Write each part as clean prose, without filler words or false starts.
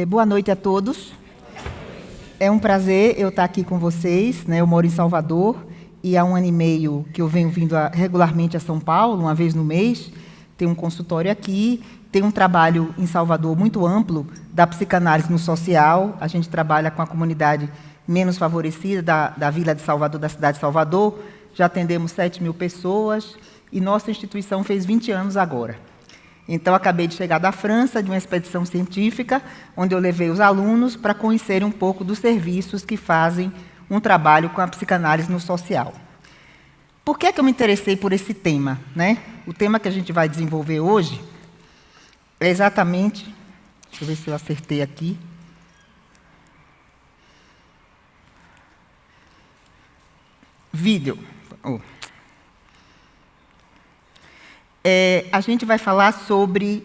Boa noite a todos. É um prazer eu estar aqui com vocês, né? Eu moro em Salvador e há 1 ano e meio que eu venho vindo regularmente a São Paulo, uma vez no mês. Tenho um consultório aqui, tenho um trabalho em Salvador muito amplo da psicanálise no social. A gente trabalha com a comunidade menos favorecida da Vila de Salvador, da cidade de Salvador. Já atendemos 7.000 pessoas e nossa instituição fez 20 anos agora. Então, acabei de chegar da França, de uma expedição científica, onde eu levei os alunos para conhecerem um pouco dos serviços que fazem um trabalho com a psicanálise no social. Por que eu me interessei por esse tema, né? O tema que a gente vai desenvolver hoje é exatamente... Deixa eu ver se eu acertei aqui. Vídeo. A gente vai falar sobre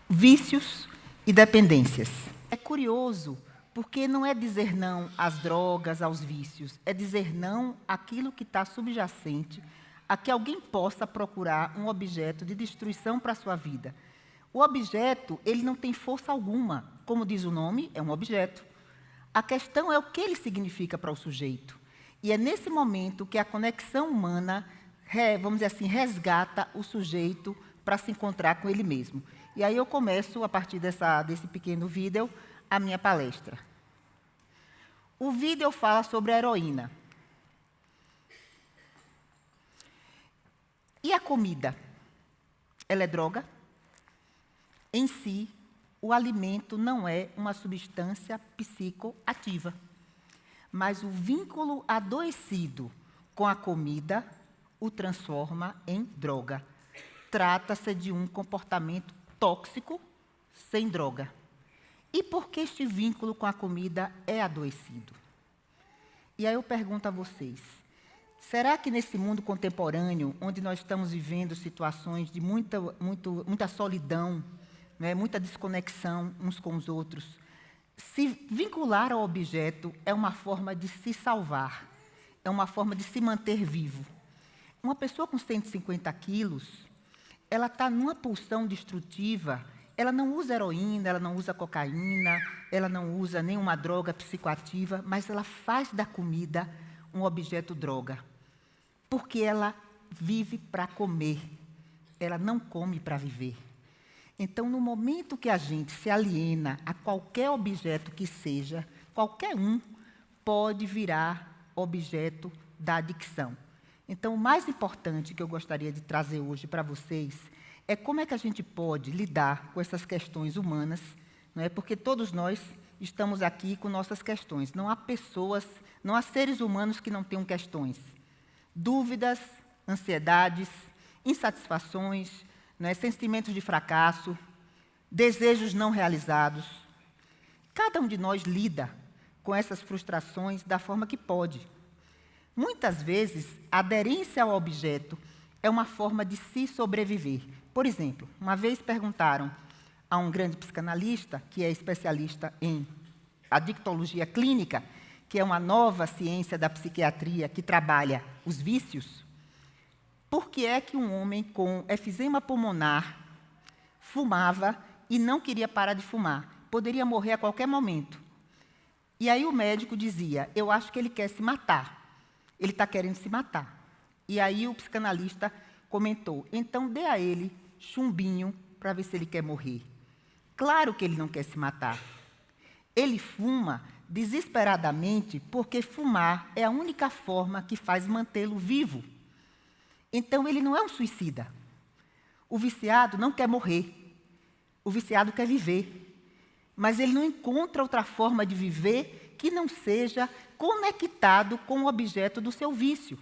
vícios e dependências. É curioso, porque não é dizer não às drogas, aos vícios, é dizer não àquilo que está subjacente a que alguém possa procurar um objeto de destruição para a sua vida. O objeto, ele não tem força alguma. Como diz o nome, é um objeto. A questão é o que ele significa para o sujeito. E é nesse momento que a conexão humana, vamos dizer assim, resgata o sujeito para se encontrar com ele mesmo. E aí eu começo, a partir desse pequeno vídeo, a minha palestra. O vídeo fala sobre a heroína. E a comida? Ela é droga? Em si, o alimento não é uma substância psicoativa. Mas o vínculo adoecido com a comida o transforma em droga. Trata-se de um comportamento tóxico sem droga. E por que este vínculo com a comida é adoecido? E aí eu pergunto a vocês, será que nesse mundo contemporâneo, onde nós estamos vivendo situações de muita solidão, né, muita desconexão uns com os outros, se vincular ao objeto é uma forma de se salvar, é uma forma de se manter vivo? Uma pessoa com 150 quilos, ela está numa pulsão destrutiva, ela não usa heroína, ela não usa cocaína, ela não usa nenhuma droga psicoativa, mas ela faz da comida um objeto droga. Porque ela vive para comer, ela não come para viver. Então, no momento que a gente se aliena a qualquer objeto que seja, qualquer um pode virar objeto da adicção. Então, o mais importante que eu gostaria de trazer hoje para vocês é como é que a gente pode lidar com essas questões humanas, não é? Porque todos nós estamos aqui com nossas questões. Não há pessoas, não há seres humanos que não tenham questões. Dúvidas, ansiedades, insatisfações, não é? Sentimentos de fracasso, desejos não realizados. Cada um de nós lida com essas frustrações da forma que pode. Muitas vezes, a aderência ao objeto é uma forma de se sobreviver. Por exemplo, uma vez perguntaram a um grande psicanalista, que é especialista em adictologia clínica, que é uma nova ciência da psiquiatria que trabalha os vícios, por que é que um homem com efizema pulmonar fumava e não queria parar de fumar? Poderia morrer a qualquer momento. E aí o médico dizia, eu acho que ele quer se matar. Ele está querendo se matar. E aí o psicanalista comentou, então dê a ele chumbinho para ver se ele quer morrer. Claro que ele não quer se matar. Ele fuma desesperadamente porque fumar é a única forma que faz mantê-lo vivo. Então ele não é um suicida. O viciado não quer morrer. O viciado quer viver. Mas ele não encontra outra forma de viver que não seja conectado com o objeto do seu vício.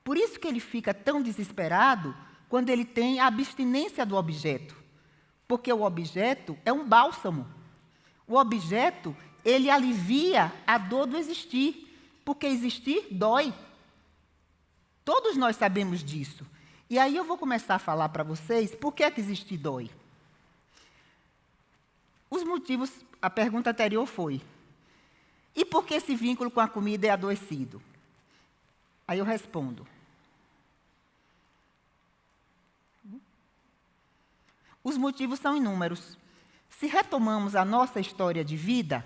Por isso que ele fica tão desesperado quando ele tem a abstinência do objeto. Porque o objeto é um bálsamo. O objeto, ele alivia a dor do existir. Porque existir dói. Todos nós sabemos disso. E aí eu vou começar a falar para vocês por que é que existir dói. Os motivos, a pergunta anterior foi, e por que esse vínculo com a comida é adoecido? Aí eu respondo. Os motivos são inúmeros. Se retomamos a nossa história de vida,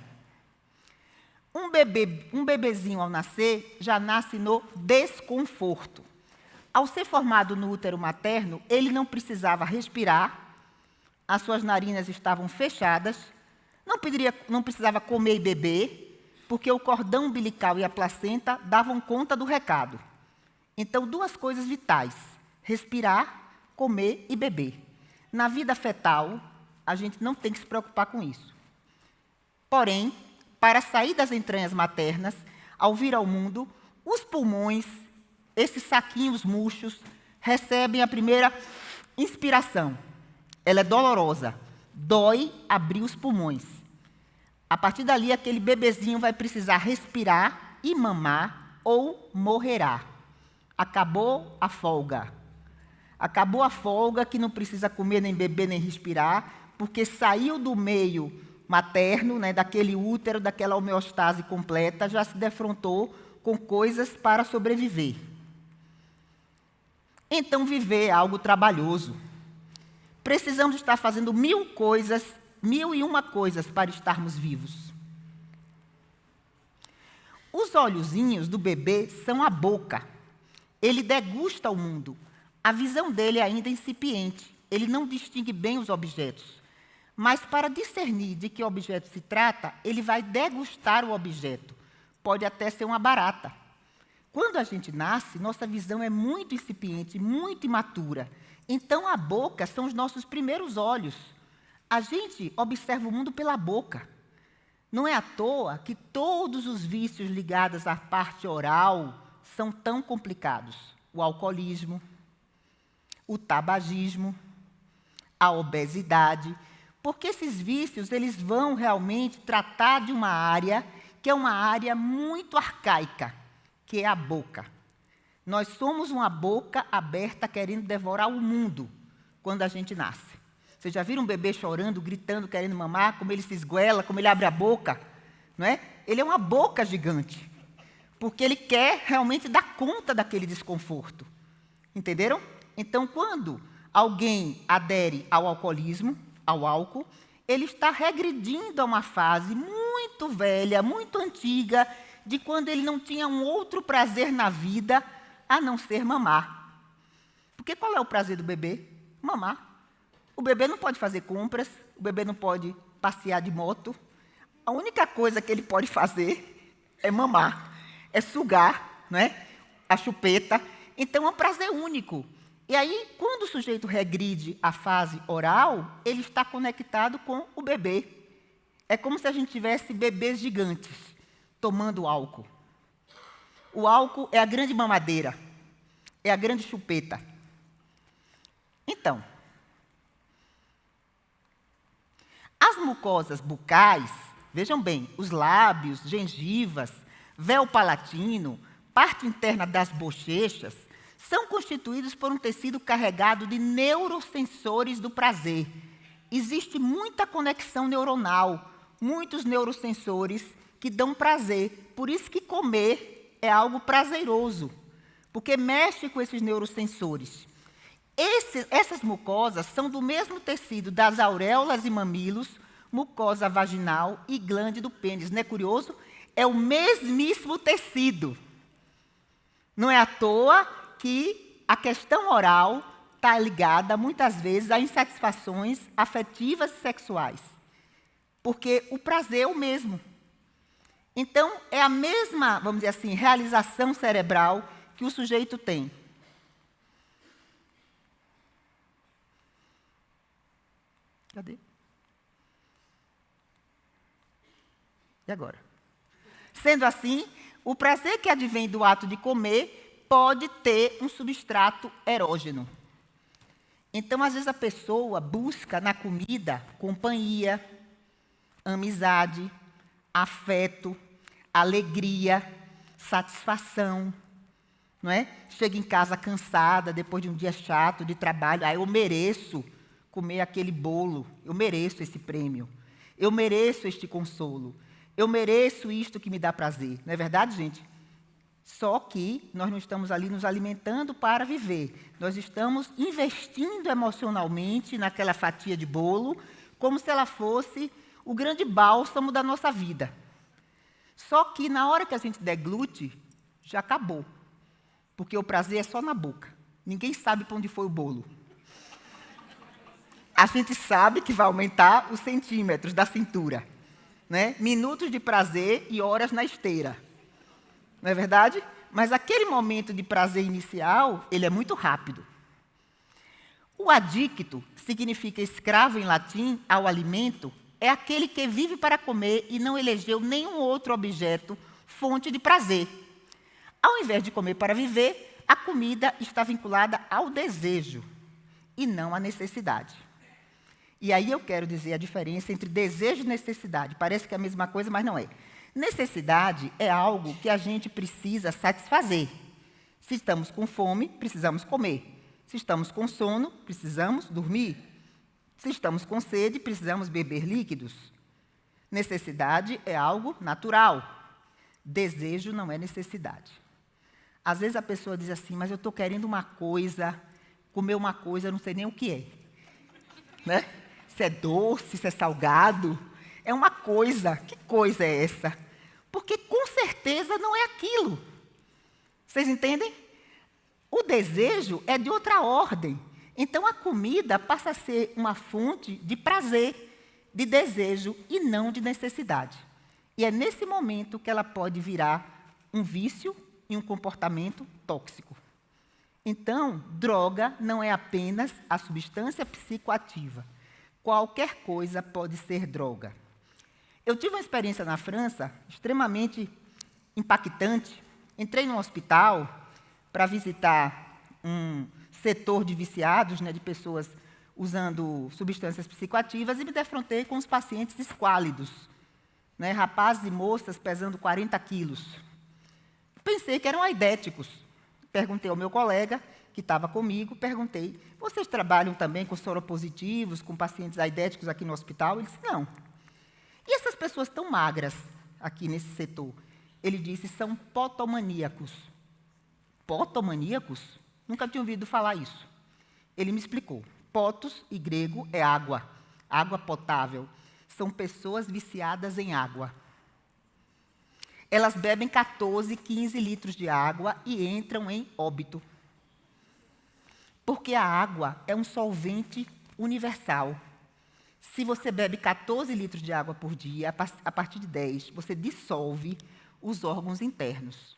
um bebezinho ao nascer já nasce no desconforto. Ao ser formado no útero materno, ele não precisava respirar, as suas narinas estavam fechadas, não precisava comer e beber, porque o cordão umbilical e a placenta davam conta do recado. Então, duas coisas vitais: respirar, comer e beber. Na vida fetal, a gente não tem que se preocupar com isso. Porém, para sair das entranhas maternas, ao vir ao mundo, os pulmões, esses saquinhos murchos, recebem a primeira inspiração. Ela é dolorosa, dói abrir os pulmões. A partir dali, aquele bebezinho vai precisar respirar e mamar ou morrerá. Acabou a folga. Acabou a folga que não precisa comer, nem beber, nem respirar, porque saiu do meio materno, né, daquele útero, daquela homeostase completa, já se defrontou com coisas para sobreviver. Então, viver é algo trabalhoso. Precisamos estar fazendo 1001 coisas para estarmos vivos. Os olhozinhos do bebê são a boca. Ele degusta o mundo. A visão dele é ainda incipiente. Ele não distingue bem os objetos. Mas, para discernir de que objeto se trata, ele vai degustar o objeto. Pode até ser uma barata. Quando a gente nasce, nossa visão é muito incipiente, muito imatura. Então, a boca são os nossos primeiros olhos. A gente observa o mundo pela boca. Não é à toa que todos os vícios ligados à parte oral são tão complicados. O alcoolismo, o tabagismo, a obesidade. Porque esses vícios, eles vão realmente tratar de uma área que é uma área muito arcaica, que é a boca. Nós somos uma boca aberta querendo devorar o mundo quando a gente nasce. Vocês já viram um bebê chorando, gritando, querendo mamar, como ele se esguela, como ele abre a boca? Não é? Ele é uma boca gigante, porque ele quer realmente dar conta daquele desconforto. Entenderam? Então, quando alguém adere ao alcoolismo, ao álcool, ele está regredindo a uma fase muito velha, muito antiga, de quando ele não tinha um outro prazer na vida a não ser mamar. Porque qual é o prazer do bebê? Mamar. O bebê não pode fazer compras, o bebê não pode passear de moto. A única coisa que ele pode fazer é mamar, é sugar, não é? A chupeta. Então, é um prazer único. E aí, quando o sujeito regride a fase oral, ele está conectado com o bebê. É como se a gente tivesse bebês gigantes tomando álcool. O álcool é a grande mamadeira, é a grande chupeta. Então, as mucosas bucais, vejam bem, os lábios, gengivas, véu palatino, parte interna das bochechas, são constituídos por um tecido carregado de neurosensores do prazer. Existe muita conexão neuronal, muitos neurosensores que dão prazer. Por isso que comer é algo prazeroso, porque mexe com esses neurosensores. Essas mucosas são do mesmo tecido das auréolas e mamilos, mucosa vaginal e glande do pênis. Não é curioso? É o mesmíssimo tecido. Não é à toa que a questão oral está ligada, muitas vezes, a insatisfações afetivas e sexuais. Porque o prazer é o mesmo. Então, é a mesma, vamos dizer assim, realização cerebral que o sujeito tem. Cadê? E agora? Sendo assim, o prazer que advém do ato de comer pode ter um substrato erógeno. Então, às vezes, a pessoa busca na comida companhia, amizade, afeto, alegria, satisfação, não é? Chega em casa cansada, depois de um dia chato de trabalho, eu mereço comer aquele bolo, eu mereço esse prêmio, eu mereço este consolo, eu mereço isto que me dá prazer. Não é verdade, gente? Só que nós não estamos ali nos alimentando para viver. Nós estamos investindo emocionalmente naquela fatia de bolo, como se ela fosse o grande bálsamo da nossa vida. Só que na hora que a gente deglute, já acabou. Porque o prazer é só na boca. Ninguém sabe para onde foi o bolo. A gente sabe que vai aumentar os centímetros da cintura, né? Minutos de prazer e horas na esteira. Não é verdade? Mas aquele momento de prazer inicial, ele é muito rápido. O adicto significa escravo em latim ao alimento, é aquele que vive para comer e não elegeu nenhum outro objeto fonte de prazer. Ao invés de comer para viver, a comida está vinculada ao desejo e não à necessidade. E aí eu quero dizer a diferença entre desejo e necessidade. Parece que é a mesma coisa, mas não é. Necessidade é algo que a gente precisa satisfazer. Se estamos com fome, precisamos comer. Se estamos com sono, precisamos dormir. Se estamos com sede, precisamos beber líquidos. Necessidade é algo natural. Desejo não é necessidade. Às vezes a pessoa diz assim, mas eu estou querendo uma coisa, comer uma coisa, eu não sei nem o que é. Né? Se é doce, se é salgado, é uma coisa. Que coisa é essa? Porque com certeza não é aquilo. Vocês entendem? O desejo é de outra ordem. Então a comida passa a ser uma fonte de prazer, de desejo e não de necessidade. E é nesse momento que ela pode virar um vício e um comportamento tóxico. Então, droga não é apenas a substância psicoativa. Qualquer coisa pode ser droga. Eu tive uma experiência na França extremamente impactante. Entrei num hospital para visitar um setor de viciados, né, de pessoas usando substâncias psicoativas, e me defrontei com os pacientes esquálidos, né, rapazes e moças pesando 40 quilos. Pensei que eram aidéticos. Perguntei ao meu colega, que estava comigo, perguntei, vocês trabalham também com soropositivos, com pacientes aidéticos aqui no hospital? Ele disse, não. E essas pessoas tão magras aqui nesse setor? Ele disse, são potomaníacos. Potomaníacos? Nunca tinha ouvido falar isso. Ele me explicou. Potos, em grego, é água. Água potável. São pessoas viciadas em água. Elas bebem 14, 15 litros de água e entram em óbito. Porque a água é um solvente universal. Se você bebe 14 litros de água por dia, a partir de 10, você dissolve os órgãos internos.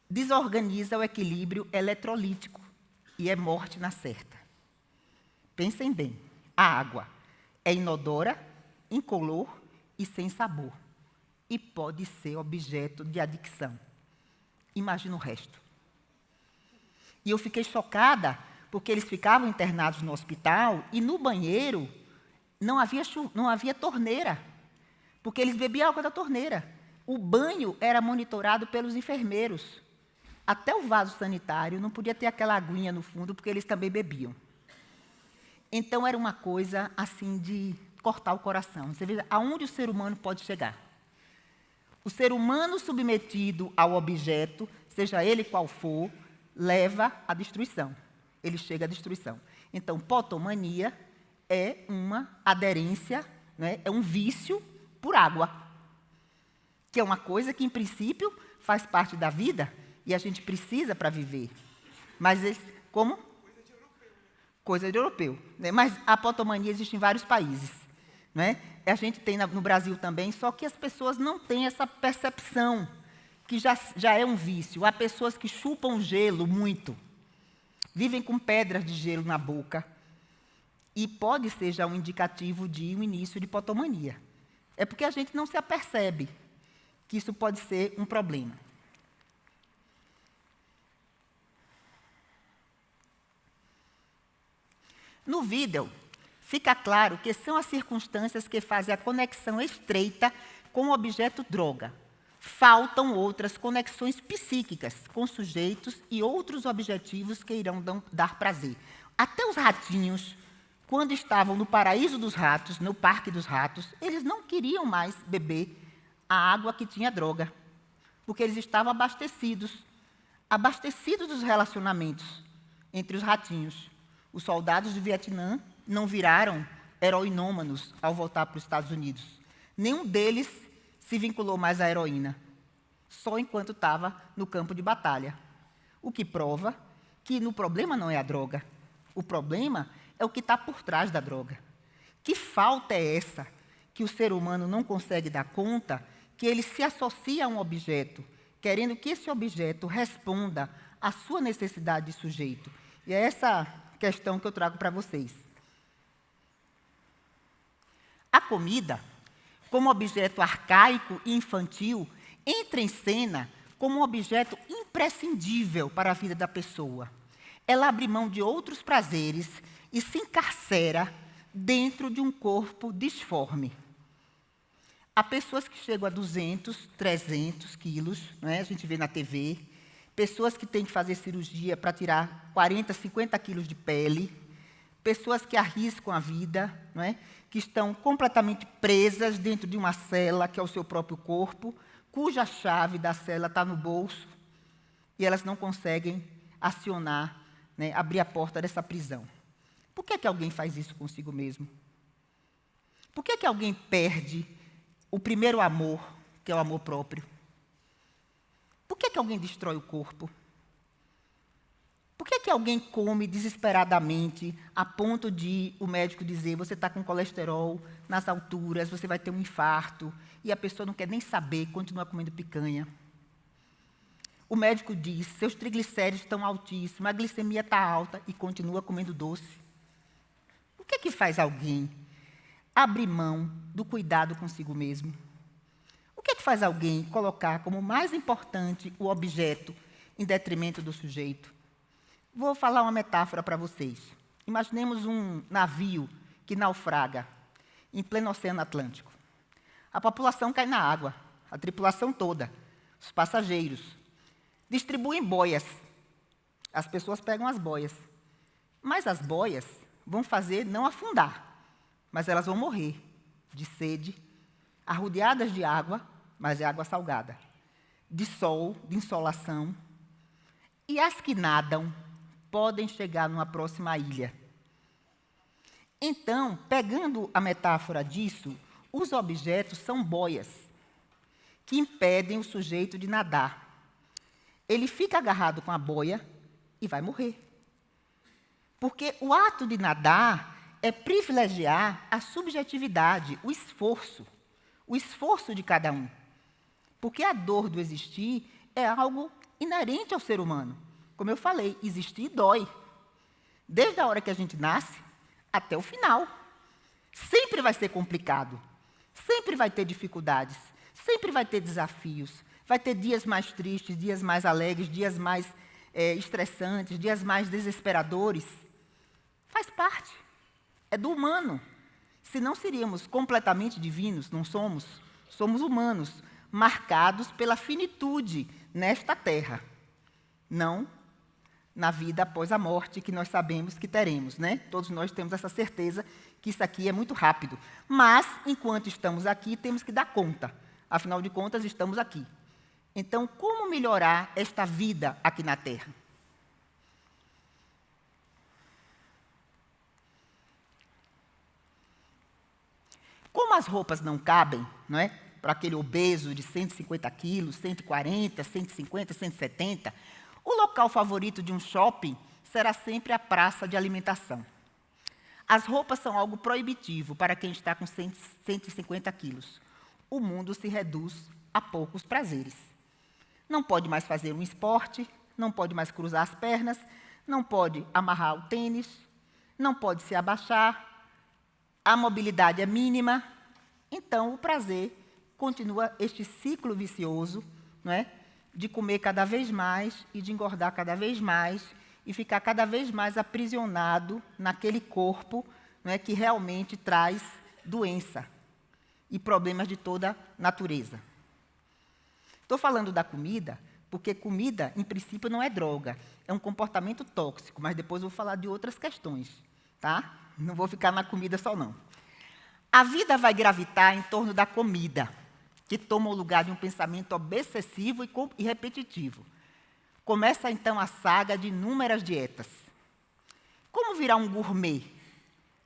Desorganiza o equilíbrio eletrolítico e é morte na certa. Pensem bem, a água é inodora, incolor e sem sabor. E pode ser objeto de adicção. Imagina o resto. E eu fiquei chocada, porque eles ficavam internados no hospital e no banheiro não havia torneira, porque eles bebiam água da torneira. O banho era monitorado pelos enfermeiros. Até o vaso sanitário não podia ter aquela aguinha no fundo, porque eles também bebiam. Então, era uma coisa assim de cortar o coração. Você vê aonde o ser humano pode chegar. O ser humano submetido ao objeto, seja ele qual for, leva à destruição. Ele chega à destruição. Então, potomania é uma aderência, né, é um vício por água, que é uma coisa que, em princípio, faz parte da vida e a gente precisa para viver. Mas, como? Coisa de europeu. Né? Mas a potomania existe em vários países. Né? A gente tem no Brasil também, só que as pessoas não têm essa percepção, que já é um vício. Há pessoas que chupam gelo muito, vivem com pedras de gelo na boca, e pode ser já um indicativo de um início de potomania. É porque a gente não se apercebe que isso pode ser um problema. No vídeo, fica claro que são as circunstâncias que fazem a conexão estreita com o objeto droga. Faltam outras conexões psíquicas com sujeitos e outros objetivos que irão dar prazer. Até os ratinhos, quando estavam no paraíso dos ratos, no parque dos ratos, eles não queriam mais beber a água que tinha droga, porque eles estavam abastecidos dos relacionamentos entre os ratinhos. Os soldados do Vietnã não viraram heroinômanos ao voltar para os Estados Unidos. Nenhum deles se vinculou mais à heroína, só enquanto estava no campo de batalha. O que prova que o problema não é a droga. O problema é o que está por trás da droga. Que falta é essa que o ser humano não consegue dar conta, que ele se associa a um objeto, querendo que esse objeto responda à sua necessidade de sujeito? E é essa questão que eu trago para vocês. A comida, como objeto arcaico e infantil, entra em cena como um objeto imprescindível para a vida da pessoa. Ela abre mão de outros prazeres e se encarcera dentro de um corpo disforme. Há pessoas que chegam a 200, 300 quilos, não é? A gente vê na TV, pessoas que têm que fazer cirurgia para tirar 40, 50 quilos de pele, pessoas que arriscam a vida, não é? Que estão completamente presas dentro de uma cela, que é o seu próprio corpo, cuja chave da cela está no bolso, e elas não conseguem acionar, né, abrir a porta dessa prisão. Por que alguém faz isso consigo mesmo? Por que alguém perde o primeiro amor, que é o amor próprio? Por que alguém destrói o corpo? Por que alguém come desesperadamente a ponto de o médico dizer você está com colesterol nas alturas, você vai ter um infarto, e a pessoa não quer nem saber, continua comendo picanha? O médico diz, seus triglicéridos estão altíssimos, a glicemia está alta, e continua comendo doce. O que faz alguém abrir mão do cuidado consigo mesmo? O que faz alguém colocar como mais importante o objeto em detrimento do sujeito? Vou falar uma metáfora para vocês. Imaginemos um navio que naufraga em pleno Oceano Atlântico. A população cai na água, a tripulação toda, os passageiros. Distribuem boias. As pessoas pegam as boias. Mas as boias vão fazer não afundar, mas elas vão morrer de sede, arrodeadas de água, mas é água salgada, de sol, de insolação. E as que nadam podem chegar numa próxima ilha. Então, pegando a metáfora disso, os objetos são boias que impedem o sujeito de nadar. Ele fica agarrado com a boia e vai morrer. Porque o ato de nadar é privilegiar a subjetividade, o esforço de cada um. Porque a dor do existir é algo inerente ao ser humano. Como eu falei, existir dói. Desde a hora que a gente nasce até o final. Sempre vai ser complicado. Sempre vai ter dificuldades. Sempre vai ter desafios. Vai ter dias mais tristes, dias mais alegres, dias mais estressantes, dias mais desesperadores. Faz parte. É do humano. Senão seríamos completamente divinos, não somos. Somos humanos, marcados pela finitude nesta terra. Não na vida após a morte, que nós sabemos que teremos, né? Todos nós temos essa certeza que isso aqui é muito rápido. Mas, enquanto estamos aqui, temos que dar conta. Afinal de contas, estamos aqui. Então, como melhorar esta vida aqui na Terra? Como as roupas não cabem, não é? Para aquele obeso de 150 quilos, 140, 150, 170, o local favorito de um shopping será sempre a praça de alimentação. As roupas são algo proibitivo para quem está com 150 quilos. O mundo se reduz a poucos prazeres. Não pode mais fazer um esporte, não pode mais cruzar as pernas, não pode amarrar o tênis, não pode se abaixar, a mobilidade é mínima. Então, o prazer continua este ciclo vicioso, não é? De comer cada vez mais e de engordar cada vez mais e ficar cada vez mais aprisionado naquele corpo, não é, que realmente traz doença e problemas de toda natureza. Estou falando da comida, porque comida, em princípio, não é droga, é um comportamento tóxico, mas depois eu vou falar de outras questões, tá? Não vou ficar na comida só, não. A vida vai gravitar em torno da comida, que toma o lugar de um pensamento obsessivo e repetitivo. Começa, então, a saga de inúmeras dietas. Como virar um gourmet?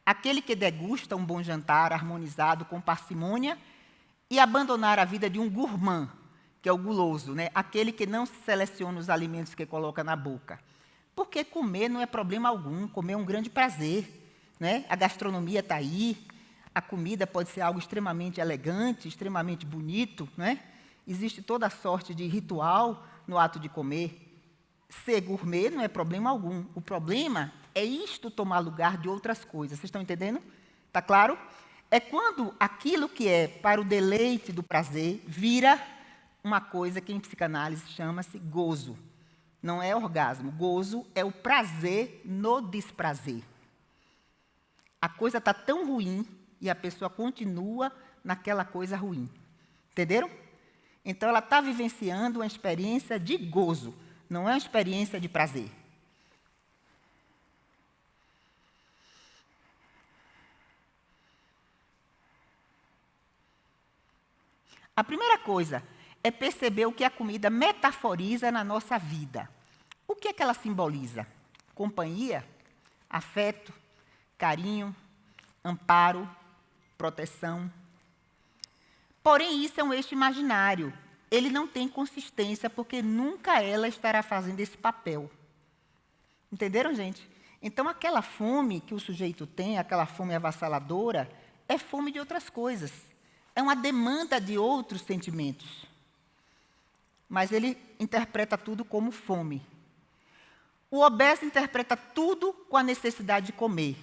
aquele que degusta um bom jantar harmonizado com parcimônia e abandonar a vida de um gourmand, que é o guloso, né? Aquele que não seleciona os alimentos que coloca na boca. Porque comer não é problema algum, comer é um grande prazer, né? A gastronomia está aí, a comida pode ser algo extremamente elegante, extremamente bonito, né? Existe toda sorte de ritual no ato de comer. Ser gourmet não é problema algum. O problema é isto tomar lugar de outras coisas. Vocês estão entendendo? Está claro? É quando aquilo que é para o deleite do prazer vira uma coisa que em psicanálise chama-se gozo. Não é orgasmo. Gozo é o prazer no desprazer. A coisa está tão ruim e a pessoa continua naquela coisa ruim. Entenderam? Então, ela está vivenciando uma experiência de gozo, não é uma experiência de prazer. A primeira coisa é perceber o que a comida metaforiza na nossa vida. O que é que ela simboliza? Companhia, afeto, carinho, amparo, proteção. Porém, isso é um eixo imaginário. Ele não tem consistência, porque nunca ela estará fazendo esse papel. Entenderam, gente? Então, aquela fome que o sujeito tem, aquela fome avassaladora, é fome de outras coisas. É uma demanda de outros sentimentos. Mas ele interpreta tudo como fome. O obeso interpreta tudo com a necessidade de comer.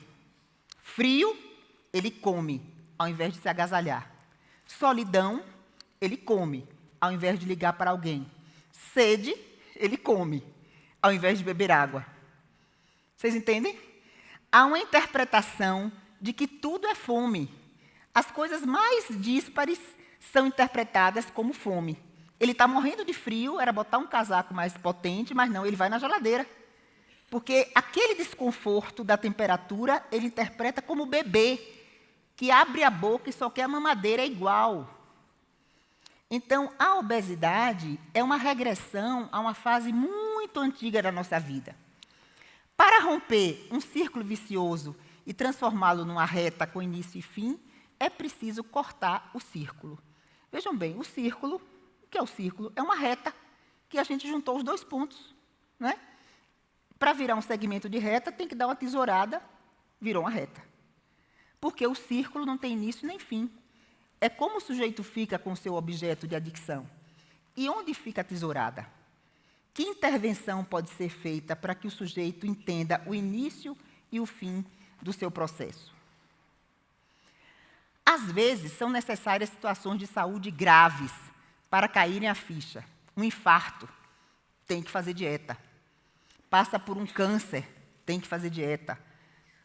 Frio, ele come, ao invés de se agasalhar. Solidão, ele come, ao invés de ligar para alguém. Sede, ele come, ao invés de beber água. Vocês entendem? Há uma interpretação de que tudo é fome. As coisas mais díspares são interpretadas como fome. Ele está morrendo de frio, era botar um casaco mais potente, mas não, ele vai na geladeira. Porque aquele desconforto da temperatura, ele interpreta como bebê, que abre a boca e só quer a mamadeira, é igual. Então, a obesidade é uma regressão a uma fase muito antiga da nossa vida. Para romper um círculo vicioso e transformá-lo numa reta com início e fim, é preciso cortar o círculo. Vejam bem, o círculo, o que é o círculo? É uma reta que a gente juntou os dois pontos, né? Para virar um segmento de reta, tem que dar uma tesourada, virou uma reta. Porque o círculo não tem início nem fim. É como o sujeito fica com o seu objeto de adicção. E onde fica a tesourada? Que intervenção pode ser feita para que o sujeito entenda o início e o fim do seu processo? Às vezes, são necessárias situações de saúde graves para caírem a ficha. Um infarto, tem que fazer dieta. Passa por um câncer, tem que fazer dieta.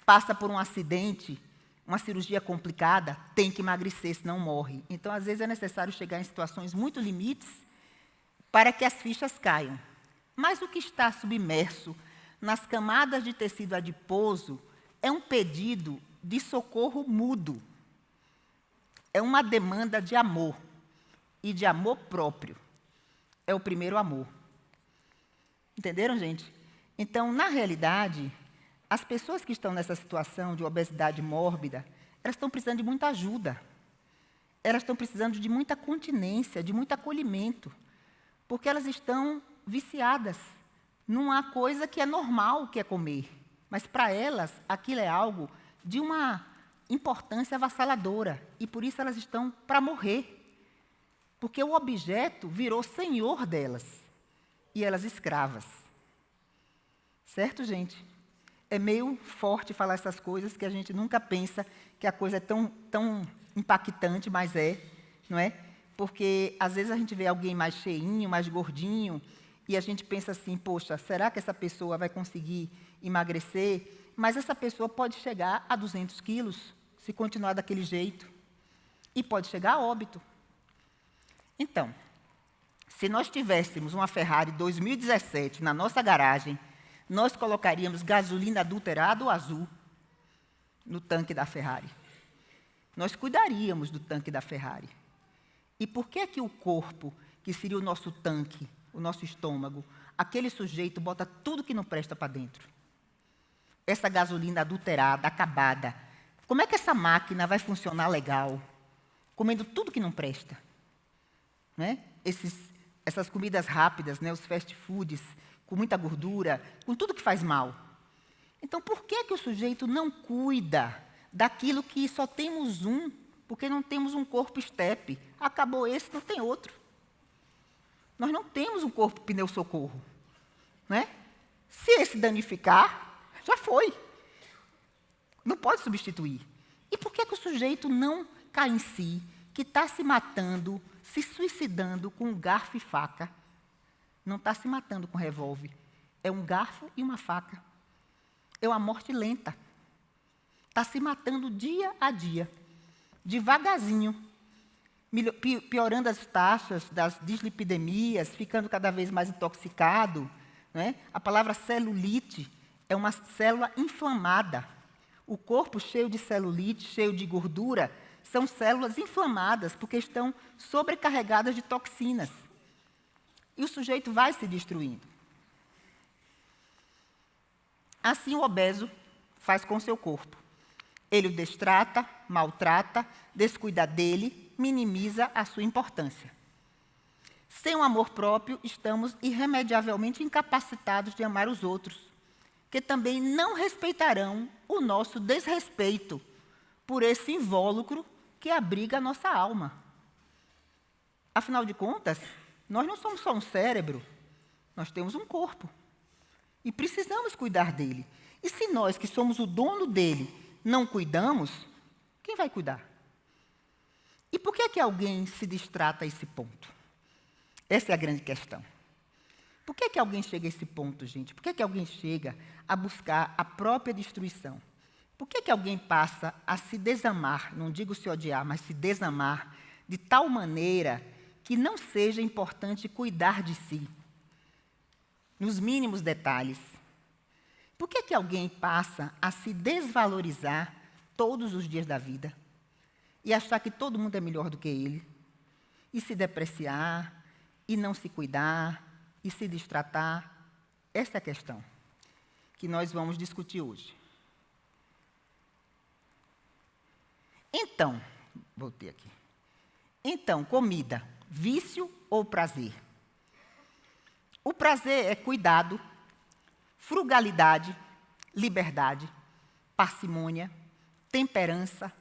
Passa por um acidente, uma cirurgia complicada, tem que emagrecer, senão morre. Então, às vezes, é necessário chegar em situações muito limites para que as fichas caiam. Mas o que está submerso nas camadas de tecido adiposo é um pedido de socorro mudo. É uma demanda de amor e de amor próprio. É o primeiro amor. Entenderam, gente? Então, na realidade, as pessoas que estão nessa situação de obesidade mórbida, elas estão precisando de muita ajuda. Elas estão precisando de muita continência, de muito acolhimento, porque elas estão viciadas numa coisa que é normal, que é comer. Mas, para elas, aquilo é algo de uma importância avassaladora, e por isso elas estão para morrer. Porque o objeto virou senhor delas, e elas escravas. Certo, gente? É meio forte falar essas coisas, que a gente nunca pensa que a coisa é tão impactante, mas é, não é? Porque, às vezes, a gente vê alguém mais cheinho, mais gordinho, e a gente pensa assim, poxa, será que essa pessoa vai conseguir emagrecer? Mas essa pessoa pode chegar a 200 quilos, se continuar daquele jeito, e pode chegar a óbito. Então, se nós tivéssemos uma Ferrari 2017 na nossa garagem, nós colocaríamos gasolina adulterada ou azul no tanque da Ferrari. Nós cuidaríamos do tanque da Ferrari. E por que que o corpo, que seria o nosso tanque, o nosso estômago, aquele sujeito bota tudo que não presta para dentro? Essa gasolina adulterada, acabada, Como é que essa máquina vai funcionar legal, comendo tudo que não presta? Né? Essas comidas rápidas, né? Os fast foods, com muita gordura, com tudo que faz mal. Então, por que o sujeito não cuida daquilo que só temos um, porque não temos um corpo estepe? Acabou esse, não tem outro. Nós não temos um corpo pneu-socorro. Né? Se esse danificar, já foi. Não pode substituir. E por que o sujeito não cai em si, que está se matando, se suicidando com um garfo e faca? Não está se matando com revólver. É um garfo e uma faca. É uma morte lenta. Está se matando dia a dia, devagarzinho, piorando as taxas das dislipidemias, ficando cada vez mais intoxicado. Né? A palavra celulite é uma célula inflamada. O corpo cheio de celulite, cheio de gordura, são células inflamadas, porque estão sobrecarregadas de toxinas. E o sujeito vai se destruindo. Assim o obeso faz com seu corpo. Ele o destrata, maltrata, descuida dele, minimiza a sua importância. Sem o amor próprio, estamos irremediavelmente incapacitados de amar os outros, que também não respeitarão o nosso desrespeito por esse invólucro que abriga a nossa alma. Afinal de contas, nós não somos só um cérebro, nós temos um corpo. E precisamos cuidar dele. E se nós, que somos o dono dele, não cuidamos, quem vai cuidar? E por que alguém se distrata a esse ponto? Essa é a grande questão. Por que alguém chega a esse ponto, gente? Por que alguém chega a buscar a própria destruição? Por que alguém passa a se desamar, não digo se odiar, mas se desamar, de tal maneira que não seja importante cuidar de si, nos mínimos detalhes? Por que alguém passa a se desvalorizar todos os dias da vida e achar que todo mundo é melhor do que ele, e se depreciar, e não se cuidar, e se distratar? Essa é a questão que nós vamos discutir hoje. Então, voltei aqui. Então, comida, vício ou prazer? O prazer é cuidado, frugalidade, liberdade, parcimônia, temperança,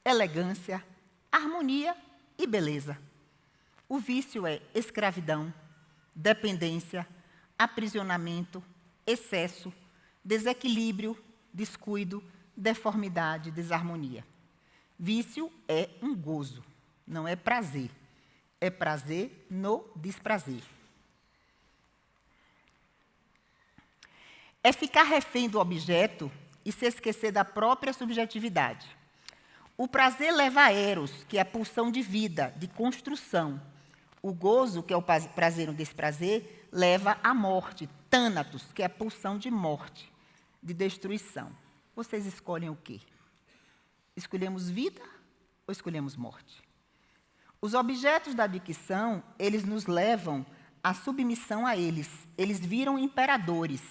elegância, harmonia e beleza. O vício é escravidão, dependência, aprisionamento, excesso, desequilíbrio, descuido, deformidade, desarmonia. Vício é um gozo, não é prazer. É prazer no desprazer. É ficar refém do objeto e se esquecer da própria subjetividade. O prazer leva a eros, que é a pulsão de vida, de construção. O gozo, que é o prazer no desprazer, leva à morte, tânatos, que é a pulsão de morte, de destruição. Vocês escolhem o quê? Escolhemos vida ou escolhemos morte? Os objetos da adicção, eles nos levam à submissão a eles. Eles viram imperadores.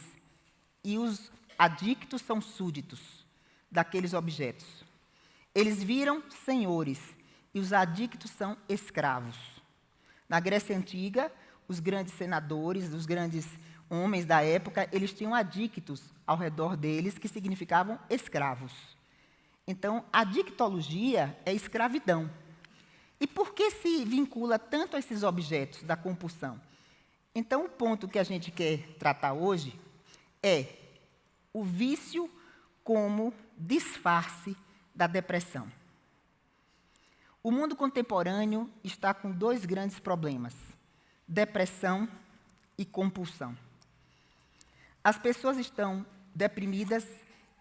E os adictos são súditos daqueles objetos. Eles viram senhores, e os adictos são escravos. Na Grécia Antiga, os grandes senadores, os grandes homens da época, eles tinham adictos ao redor deles, que significavam escravos. Então, a adictologia é escravidão. E por que se vincula tanto a esses objetos da compulsão? Então, o ponto que a gente quer tratar hoje é o vício como disfarce da depressão. O mundo contemporâneo está com dois grandes problemas: depressão e compulsão. As pessoas estão deprimidas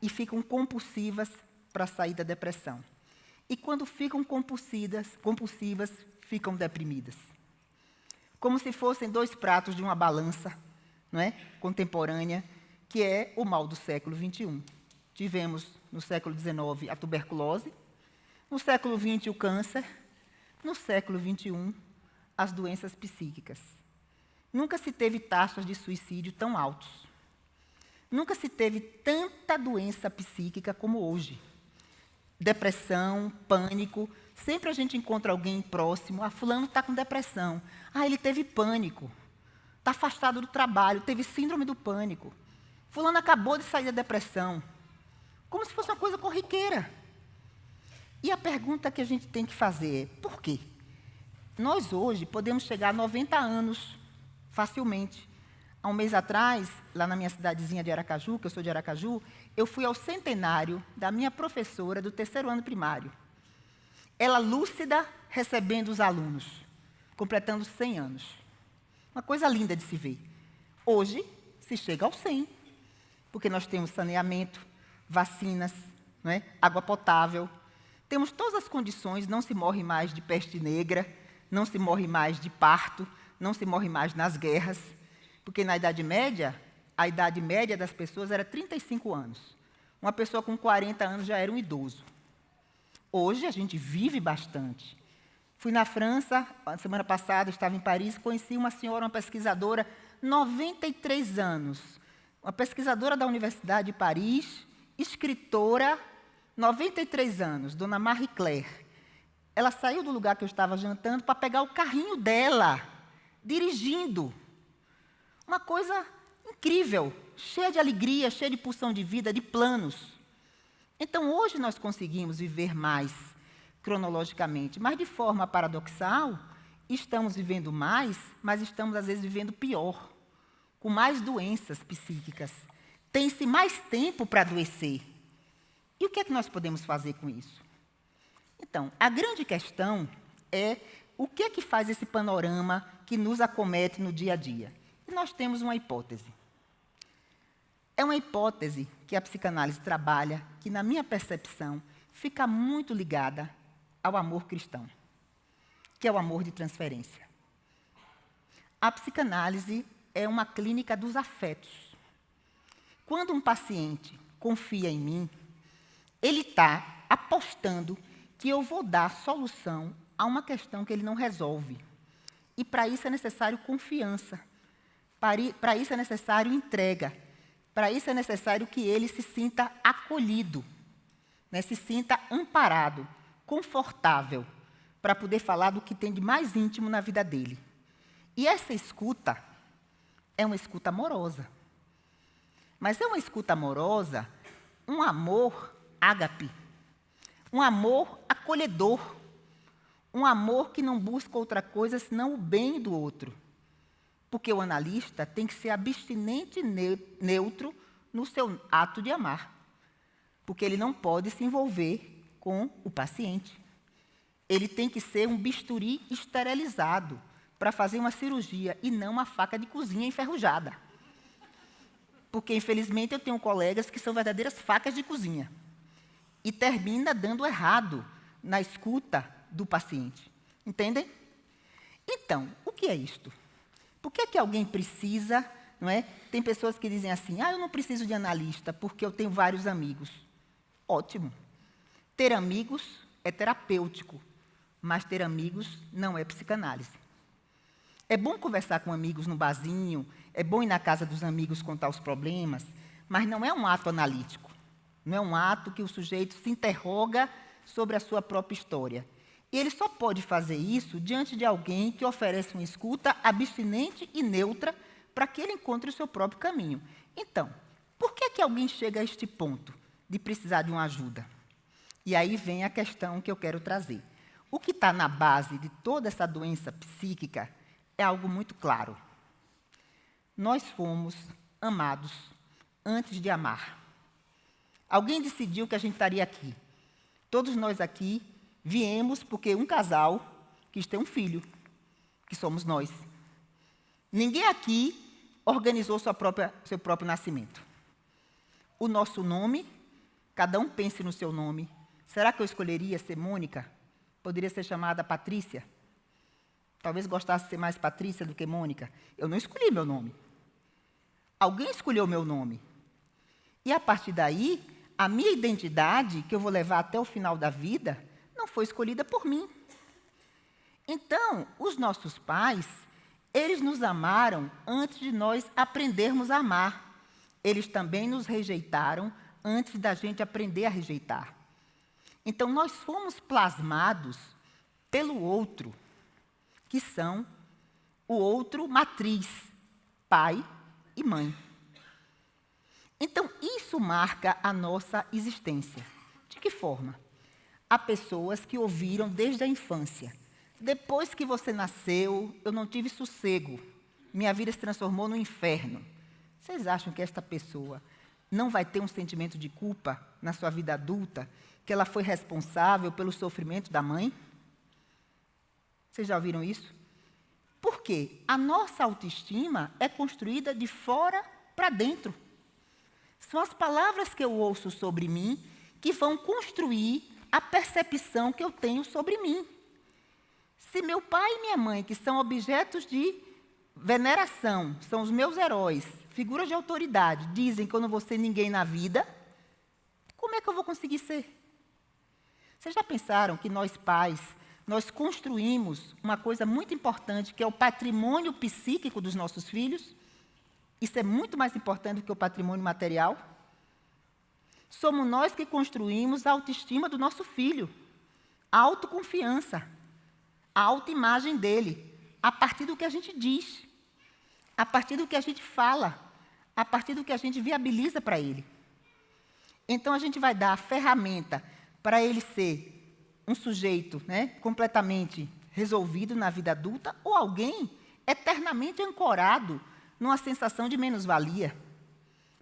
e ficam compulsivas para sair da depressão. E quando ficam compulsivas, ficam deprimidas. Como se fossem dois pratos de uma balança, não é? Contemporânea, que é o mal do século XXI. Tivemos, no século XIX, a tuberculose, no século XX, o câncer, no século XXI, as doenças psíquicas. Nunca se teve taxas de suicídio tão altos. Nunca se teve tanta doença psíquica como hoje. depressão, pânico. Sempre a gente encontra alguém próximo. Ah, fulano está com depressão. Ah, ele teve pânico. Está afastado do trabalho, teve síndrome do pânico. Fulano acabou de sair da depressão. Como se fosse uma coisa corriqueira. E a pergunta que a gente tem que fazer é, por quê? Nós hoje podemos chegar a 90 anos facilmente. Há um mês atrás, lá na minha cidadezinha de Aracaju, que eu sou de Aracaju, eu fui ao centenário da minha professora do 3º ano primário. Ela lúcida, recebendo os alunos, completando 100 anos. Uma coisa linda de se ver. Hoje, se chega aos 100, porque nós temos saneamento, vacinas, não é? Água potável. Temos todas as condições, não se morre mais de peste negra, não se morre mais de parto, não se morre mais nas guerras. Porque na Idade Média, a idade média das pessoas era 35 anos. Uma pessoa com 40 anos já era um idoso. Hoje a gente vive bastante. Fui na França, semana passada estava em Paris, conheci uma senhora, uma pesquisadora, 93 anos. Uma pesquisadora da Universidade de Paris, escritora, 93 anos, dona Marie Claire. Ela saiu do lugar que eu estava jantando para pegar o carrinho dela, dirigindo. Uma coisa incrível, cheia de alegria, cheia de pulsão de vida, de planos. Então, hoje nós conseguimos viver mais cronologicamente, mas de forma paradoxal, estamos vivendo mais, mas estamos, às vezes, vivendo pior, com mais doenças psíquicas. Tem-se mais tempo para adoecer. E o que é que nós podemos fazer com isso? Então, a grande questão é o que é que faz esse panorama que nos acomete no dia a dia. E nós temos uma hipótese. É uma hipótese que a psicanálise trabalha, que, na minha percepção, fica muito ligada ao amor cristão, que é o amor de transferência. A psicanálise é uma clínica dos afetos. Quando um paciente confia em mim, ele está apostando que eu vou dar solução a uma questão que ele não resolve. E para isso é necessário confiança. Para isso é necessário entrega. Para isso é necessário que ele se sinta acolhido, né? Se sinta amparado, confortável, para poder falar do que tem de mais íntimo na vida dele. E essa escuta é uma escuta amorosa. Mas é uma escuta amorosa, um amor ágape, um amor acolhedor, um amor que não busca outra coisa senão o bem do outro. Porque o analista tem que ser abstinente e neutro no seu ato de amar. Porque ele não pode se envolver com o paciente. Ele tem que ser um bisturi esterilizado para fazer uma cirurgia e não uma faca de cozinha enferrujada. Porque, infelizmente, eu tenho colegas que são verdadeiras facas de cozinha. E termina dando errado na escuta do paciente. Entendem? Então, o que é isto? Por que é que alguém precisa, não é? Tem pessoas que dizem assim, eu não preciso de analista porque eu tenho vários amigos. Ótimo. Ter amigos é terapêutico, mas ter amigos não é psicanálise. É bom conversar com amigos no barzinho, é bom ir na casa dos amigos contar os problemas, mas não é um ato analítico. Não é um ato que o sujeito se interroga sobre a sua própria história. E ele só pode fazer isso diante de alguém que oferece uma escuta abstinente e neutra para que ele encontre o seu próprio caminho. Então, por que é que alguém chega a este ponto de precisar de uma ajuda? E aí vem a questão que eu quero trazer. O que está na base de toda essa doença psíquica é algo muito claro. Nós fomos amados antes de amar. Alguém decidiu que a gente estaria aqui. Todos nós aqui viemos porque um casal quis ter um filho, que somos nós. Ninguém aqui organizou seu próprio nascimento. O nosso nome, cada um pense no seu nome. Será que eu escolheria ser Mônica? Poderia ser chamada Patrícia? Talvez gostasse de ser mais Patrícia do que Mônica. Eu não escolhi meu nome. Alguém escolheu meu nome. E a partir daí, a minha identidade, que eu vou levar até o final da vida, não foi escolhida por mim. Então, os nossos pais, eles nos amaram antes de nós aprendermos a amar. Eles também nos rejeitaram antes da gente aprender a rejeitar. Então, nós fomos plasmados pelo outro, que são o outro matriz, pai e mãe. Então, isso marca a nossa existência. De que forma? Há pessoas que ouviram desde a infância. Depois que você nasceu, eu não tive sossego. Minha vida se transformou no inferno. Vocês acham que esta pessoa não vai ter um sentimento de culpa na sua vida adulta, que ela foi responsável pelo sofrimento da mãe? Vocês já ouviram isso? Por quê? A nossa autoestima é construída de fora para dentro. São as palavras que eu ouço sobre mim que vão construir a percepção que eu tenho sobre mim. Se meu pai e minha mãe, que são objetos de veneração, são os meus heróis, figuras de autoridade, dizem que eu não vou ser ninguém na vida, como é que eu vou conseguir ser? Vocês já pensaram que nós pais, nós construímos uma coisa muito importante, que é o patrimônio psíquico dos nossos filhos? Isso é muito mais importante do que o patrimônio material. Somos nós que construímos a autoestima do nosso filho, a autoconfiança, a autoimagem dele, a partir do que a gente diz, a partir do que a gente fala, a partir do que a gente viabiliza para ele. Então, a gente vai dar a ferramenta para ele ser um sujeito, completamente resolvido na vida adulta, ou alguém eternamente ancorado numa sensação de menos-valia,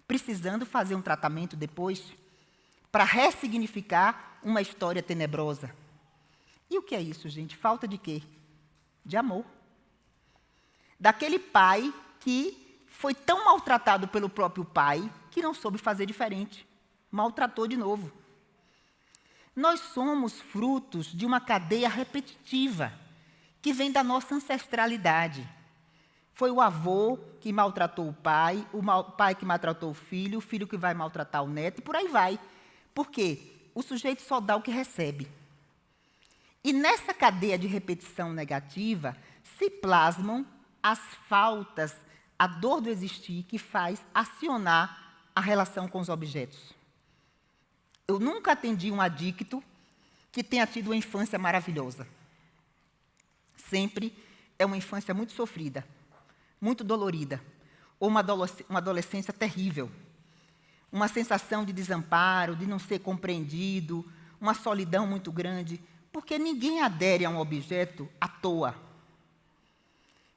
precisando fazer um tratamento depois, para ressignificar uma história tenebrosa. E o que é isso, gente? Falta de quê? De amor. Daquele pai que foi tão maltratado pelo próprio pai, que não soube fazer diferente. Maltratou de novo. Nós somos frutos de uma cadeia repetitiva, que vem da nossa ancestralidade. Foi o avô que maltratou o pai que maltratou o filho que vai maltratar o neto, e por aí vai. Por quê? O sujeito só dá o que recebe. E nessa cadeia de repetição negativa, se plasmam as faltas, a dor do existir, que faz acionar a relação com os objetos. Eu nunca atendi um adicto que tenha tido uma infância maravilhosa. Sempre é uma infância muito sofrida, muito dolorida, ou uma adolescência terrível. Uma sensação de desamparo, de não ser compreendido, uma solidão muito grande, porque ninguém adere a um objeto à toa.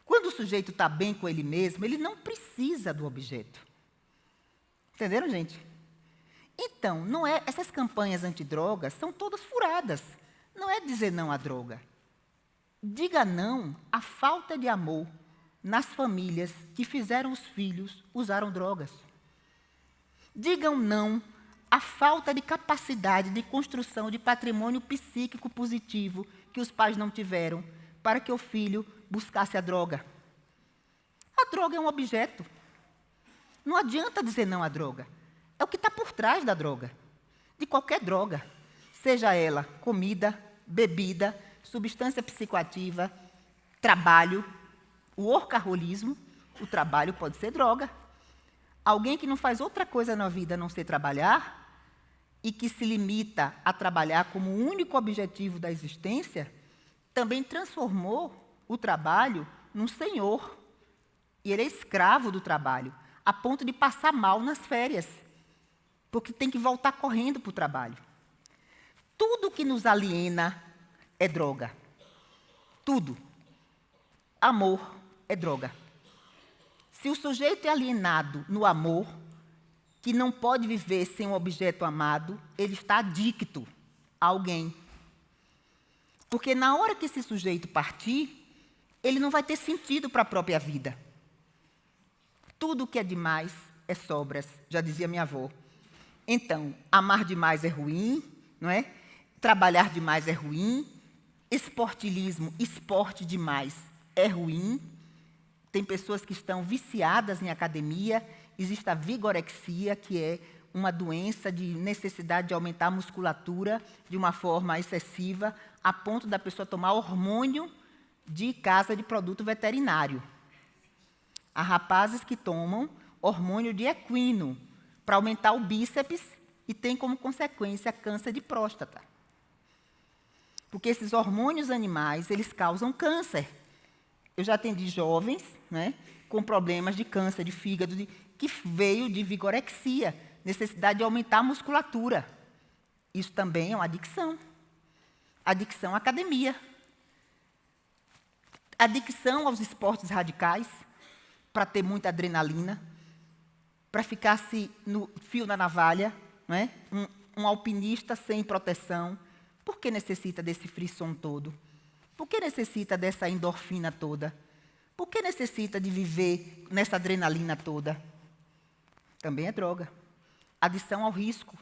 Quando o sujeito está bem com ele mesmo, ele não precisa do objeto. Entenderam, gente? Então, essas campanhas antidrogas são todas furadas. Não é dizer não à droga. Diga não à falta de amor nas famílias que fizeram os filhos usarem drogas. Digam não à falta de capacidade de construção de patrimônio psíquico positivo que os pais não tiveram para que o filho buscasse a droga. A droga é um objeto. Não adianta dizer não à droga. É o que está por trás da droga, de qualquer droga, seja ela comida, bebida, substância psicoativa, trabalho, o workaholismo. O trabalho pode ser droga. Alguém que não faz outra coisa na vida a não ser trabalhar e que se limita a trabalhar como o único objetivo da existência, também transformou o trabalho num senhor. E ele é escravo do trabalho, a ponto de passar mal nas férias, porque tem que voltar correndo para o trabalho. Tudo que nos aliena é droga. Tudo. Amor é droga. Se o sujeito é alienado no amor, que não pode viver sem um objeto amado, ele está adicto a alguém. Porque na hora que esse sujeito partir, ele não vai ter sentido para a própria vida. Tudo que é demais é sobras, já dizia minha avó. Então, amar demais é ruim, não é? Trabalhar demais é ruim, esporte demais é ruim. Tem pessoas que estão viciadas em academia, existe a vigorexia, que é uma doença de necessidade de aumentar a musculatura de uma forma excessiva, a ponto da pessoa tomar hormônio de casa de produto veterinário. Há rapazes que tomam hormônio de equino para aumentar o bíceps e tem como consequência câncer de próstata. Porque esses hormônios animais, eles causam câncer. Eu já atendi jovens, né, com problemas de câncer de fígado, que veio de vigorexia, necessidade de aumentar a musculatura. Isso também é uma adicção. Adicção à academia. Adicção aos esportes radicais, para ter muita adrenalina, para ficar-se no fio da navalha, né? Um alpinista sem proteção. Por que necessita desse frisson todo? Por que necessita dessa endorfina toda? Por que necessita de viver nessa adrenalina toda? Também é droga. Adição ao risco,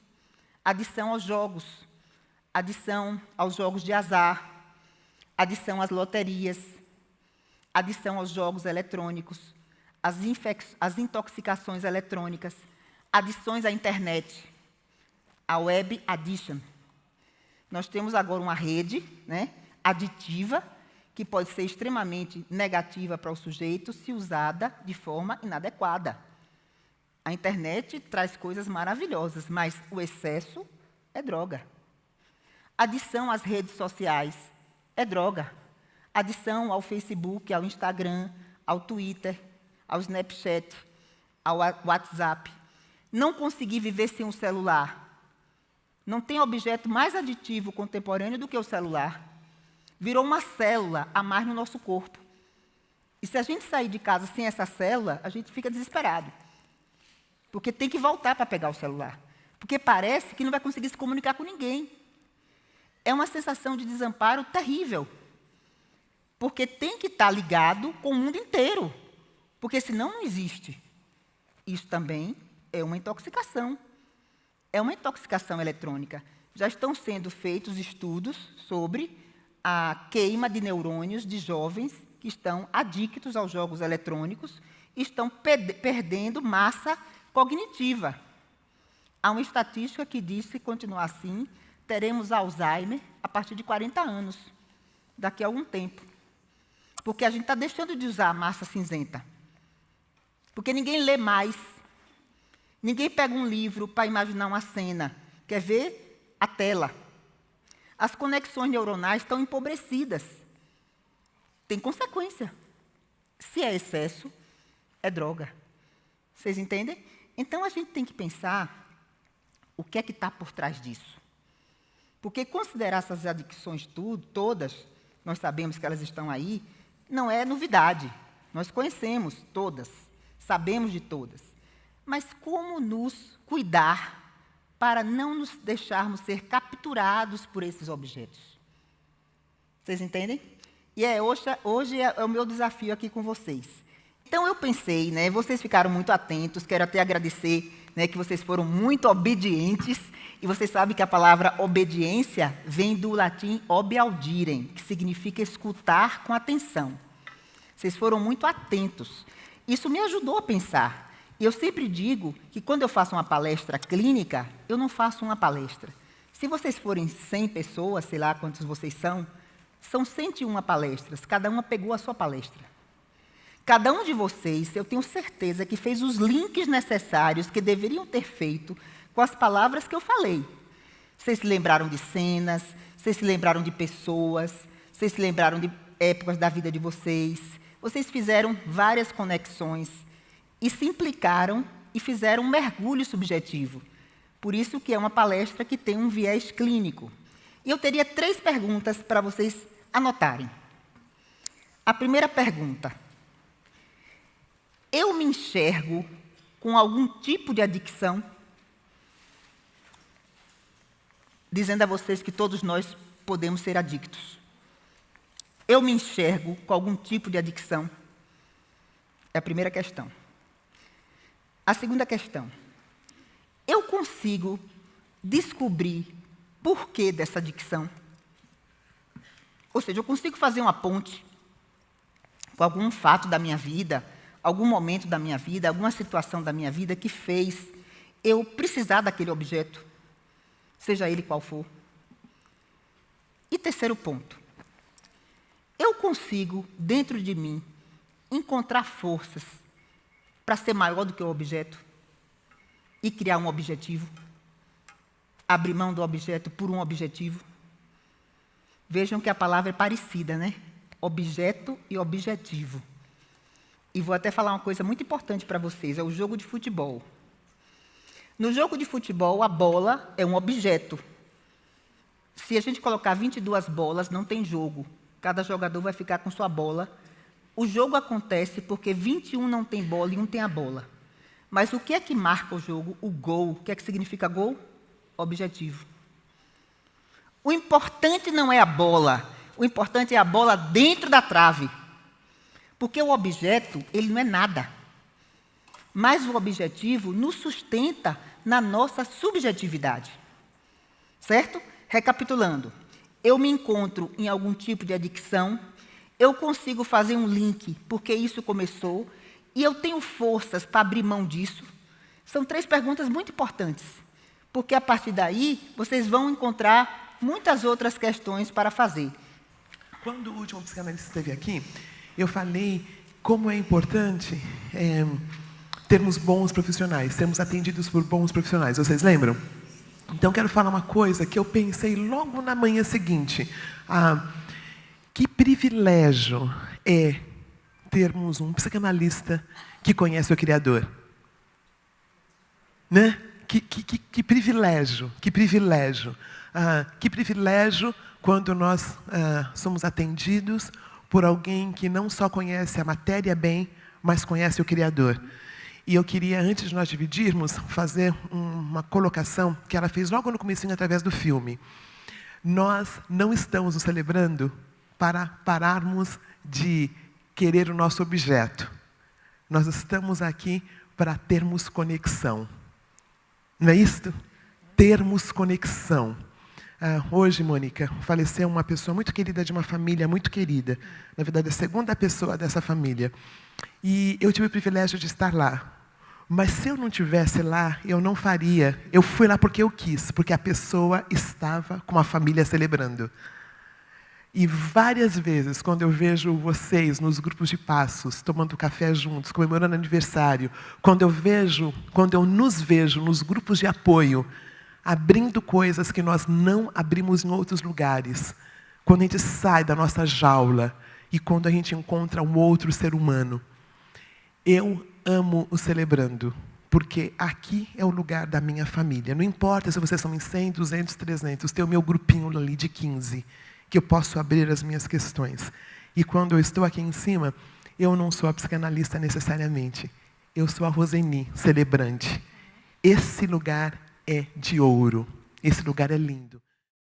adição aos jogos, adição aos jogos de azar, adição às loterias, adição aos jogos eletrônicos, às intoxicações eletrônicas, adições à internet, a web addiction. Nós temos agora uma rede, né, aditiva, que pode ser extremamente negativa para o sujeito se usada de forma inadequada. A internet traz coisas maravilhosas, mas o excesso é droga. Adição às redes sociais é droga. Adição ao Facebook, ao Instagram, ao Twitter, ao Snapchat, ao WhatsApp. Não conseguir viver sem um celular. Não tem objeto mais aditivo contemporâneo do que o celular. Virou uma célula a mais no nosso corpo. E se a gente sair de casa sem essa célula, a gente fica desesperado. Porque tem que voltar para pegar o celular. Porque parece que não vai conseguir se comunicar com ninguém. É uma sensação de desamparo terrível. Porque tem que estar ligado com o mundo inteiro. Porque senão não existe. Isso também é uma intoxicação. É uma intoxicação eletrônica. Já estão sendo feitos estudos sobre a queima de neurônios de jovens que estão adictos aos jogos eletrônicos e estão perdendo massa cognitiva. Há uma estatística que diz que, se continuar assim, teremos Alzheimer a partir de 40 anos, daqui a algum tempo. Porque a gente está deixando de usar a massa cinzenta. Porque ninguém lê mais. Ninguém pega um livro para imaginar uma cena. Quer ver? A tela. As conexões neuronais estão empobrecidas. Tem consequência. Se é excesso, é droga. Vocês entendem? Então, a gente tem que pensar o que é que está por trás disso. Porque considerar essas adicções todas, nós sabemos que elas estão aí, não é novidade. Nós conhecemos todas, sabemos de todas. Mas como nos cuidar para não nos deixarmos ser capturados por esses objetos? Vocês entendem? E hoje é o meu desafio aqui com vocês. Então, eu pensei, né, vocês ficaram muito atentos, quero até agradecer, né, que vocês foram muito obedientes, e vocês sabem que a palavra obediência vem do latim obe audirem, que significa escutar com atenção. Vocês foram muito atentos. Isso me ajudou a pensar. E eu sempre digo que quando eu faço uma palestra clínica, eu não faço uma palestra. Se vocês forem 100 pessoas, sei lá quantos vocês são 101 palestras, cada uma pegou a sua palestra. Cada um de vocês, eu tenho certeza que fez os links necessários que deveriam ter feito com as palavras que eu falei. Vocês se lembraram de cenas, vocês se lembraram de pessoas, vocês se lembraram de épocas da vida de vocês. Vocês fizeram várias conexões e se implicaram e fizeram um mergulho subjetivo. Por isso que é uma palestra que tem um viés clínico. E eu teria 3 perguntas para vocês anotarem. A primeira pergunta: eu me enxergo com algum tipo de adicção? Dizendo a vocês que todos nós podemos ser adictos. Eu me enxergo com algum tipo de adicção? É a primeira questão. A segunda questão: eu consigo descobrir por que dessa adicção? Ou seja, eu consigo fazer uma ponte com algum fato da minha vida, algum momento da minha vida, alguma situação da minha vida que fez eu precisar daquele objeto, seja ele qual for. E terceiro ponto: eu consigo, dentro de mim, encontrar forças para ser maior do que o objeto e criar um objetivo, abrir mão do objeto por um objetivo. Vejam que a palavra é parecida, né? Objeto e objetivo. E vou até falar uma coisa muito importante para vocês, é o jogo de futebol. No jogo de futebol, a bola é um objeto. Se a gente colocar 22 bolas, não tem jogo. Cada jogador vai ficar com sua bola. O jogo acontece porque 21 não tem bola e um tem a bola. Mas o que é que marca o jogo? O gol. O que é que significa gol? Objetivo. O importante não é a bola. O importante é a bola dentro da trave. Porque o objeto, ele não é nada. Mas o objetivo nos sustenta na nossa subjetividade. Certo? Recapitulando. Eu me encontro em algum tipo de adicção, eu consigo fazer um link, porque isso começou, e eu tenho forças para abrir mão disso. São 3 perguntas muito importantes, porque a partir daí vocês vão encontrar muitas outras questões para fazer. Quando o último psicanalista esteve aqui, eu falei como é importante termos bons profissionais, sermos atendidos por bons profissionais. Vocês lembram? Então, quero falar uma coisa que eu pensei logo na manhã seguinte. Que privilégio é termos um psicanalista que conhece o Criador. Né? Que privilégio, que privilégio. Que privilégio quando nós somos atendidos por alguém que não só conhece a matéria bem, mas conhece o Criador. E eu queria, antes de nós dividirmos, fazer uma colocação que ela fez logo no comecinho através do filme. Nós não estamos nos celebrando para pararmos de querer o nosso objeto. Nós estamos aqui para termos conexão. Não é isto? Termos conexão. Hoje, Mônica, faleceu uma pessoa muito querida de uma família muito querida. Na verdade, a segunda pessoa dessa família. E eu tive o privilégio de estar lá. Mas se eu não estivesse lá, eu não faria. Eu fui lá porque eu quis, porque a pessoa estava com a família celebrando. E várias vezes, quando eu vejo vocês nos grupos de passos, tomando café juntos, comemorando aniversário, quando eu nos vejo nos grupos de apoio, abrindo coisas que nós não abrimos em outros lugares, quando a gente sai da nossa jaula e quando a gente encontra um outro ser humano, eu amo o celebrando, porque aqui é o lugar da minha família. Não importa se vocês são em 100, 200, 300, tem o meu grupinho ali de 15, que eu posso abrir as minhas questões. E quando eu estou aqui em cima, eu não sou a psicanalista necessariamente. Eu sou a Roseni, celebrante. Esse lugar é de ouro. Esse lugar é lindo.